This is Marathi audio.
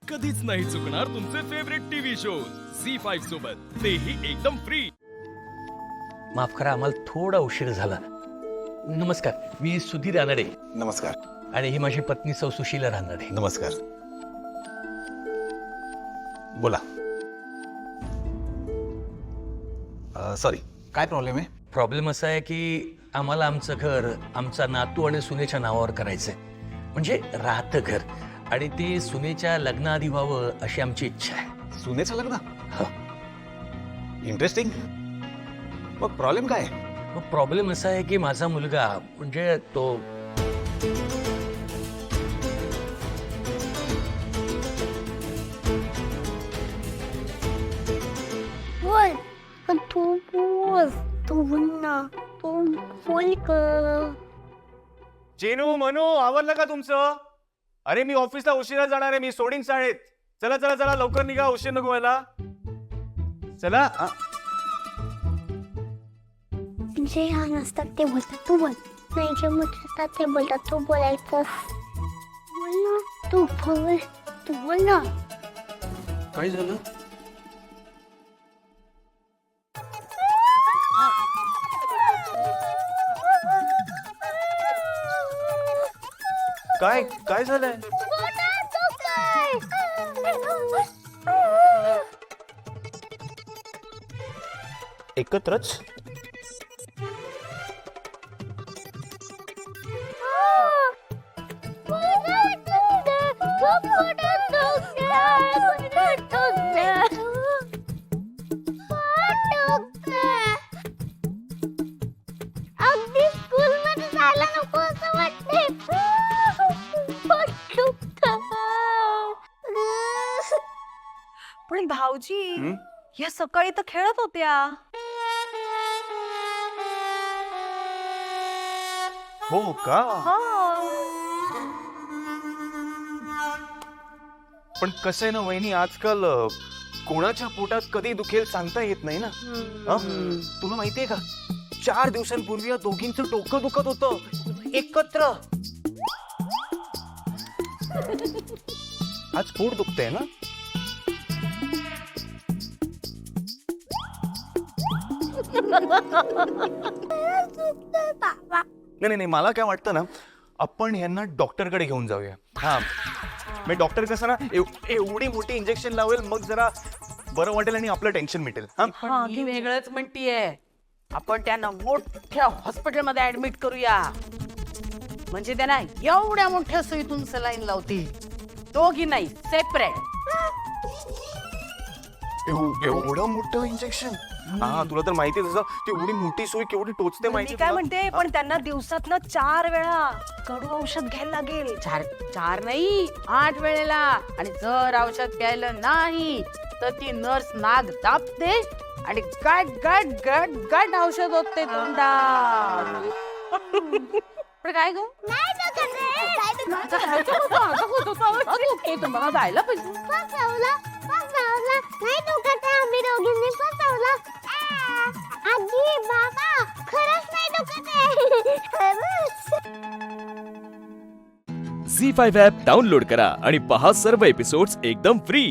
कधीच नाही चुकणार तुमचे फेवरेट टीव्ही शोज झी5 सोबत, तेही एकदम फ्री. माफ करा, आम्हाला थोडा उशीर झाला. नमस्कार, मी सुधीर रानडे नमस्कार. आणि ही माझी पत्नी सौ सुशीला रानडे. नमस्कार. बोला. सॉरी, काय प्रॉब्लेम आहे? प्रॉब्लेम असा आहे की आम्हाला आमचं घर आमचा नातू आणि सुनेच्या नावावर करायचंय, म्हणजे राहतं घर, आणि ते सुनेच्या लग्नाआधी व्हावं अशी आमची इच्छा आहे. सुनेचं लग्न? हो. इंटरेस्टिंग. मग प्रॉब्लेम काय? मग प्रॉब्लेम असा आहे की माझा मुलगा, म्हणजे तो बोल, पण तू बोल, तू बोल ना, तू बोल ग. चेनू, मनू, आवरलं का तुमचं? अरे मी ऑफिसला उशिरा जाणार आहे, मी सोडीन शाळेत. चला चला चला, लवकर निघा, उशीर नको व्हायला. चला. जे लहान असतात ते बोलतात तू बोल, नाही जे मोठे असतात ते बोलतात तू बोलायचं. बोल ना, तू बोल, तू बोल ना. काय झालं? काय काय झालंय? एकत्रच? अगदी स्कूलमध्ये जायला नको असं वाटतंय. पण भाऊजी, हं? या सकाळी तर खेळत होत्या. हो का? पण कसं आहे ना वहिनी, आजकाल कोणाच्या पोटात कधी दुखेल सांगता येत नाही ना. तुला माहितीये का, 4 दिवसांपूर्वी या दोघींचं डोकं दुखत होतं एकत्र. आज पोट दुखतंय ना. नाही नाही, मला काय वाटतं ना, आपण यांना डॉक्टरकडे घेऊन जाऊया. हा, मी डॉक्टर कसं ना एवढी मोठी इंजेक्शन लावेल, मग जरा बरं वाटेल आणि आपलं टेन्शन मिटेल. हा, मी वेगळंच म्हणतीये, आपण त्यांना मोठ्या हॉस्पिटलमध्ये ऍडमिट करूया, म्हणजे त्यांना एवढ्या मोठ्या सुईतून सलाईन लावतील. दोघी नाही, सेपरेट. एवढं मोठं इंजेक्शन? हा, तुला तर माहिती आहे, ती एवढी मोठी सुई केवढी टोचते मी माहिती काय तुला? म्हणते, पण त्यांना दिवसातनं 4 वेळा कडू औषध घ्यायला लागेल. चार नाही, 8 वेळेला. आणि जर औषध प्यायलं नाही तर ती नर्स नाक दाबते आणि गट गट गट गट औषध होते तोंडात. पण काय ग, तुम्हाला जायला पाहिजे. नाही दुखत आहे, आम्ही दोघींनी फसवलं. आजी बाबा, खरंच नाही दुखत आहे. झी5 ॲप डाउनलोड करा आणि पहा सर्व एपिसोड्स एकदम फ्री.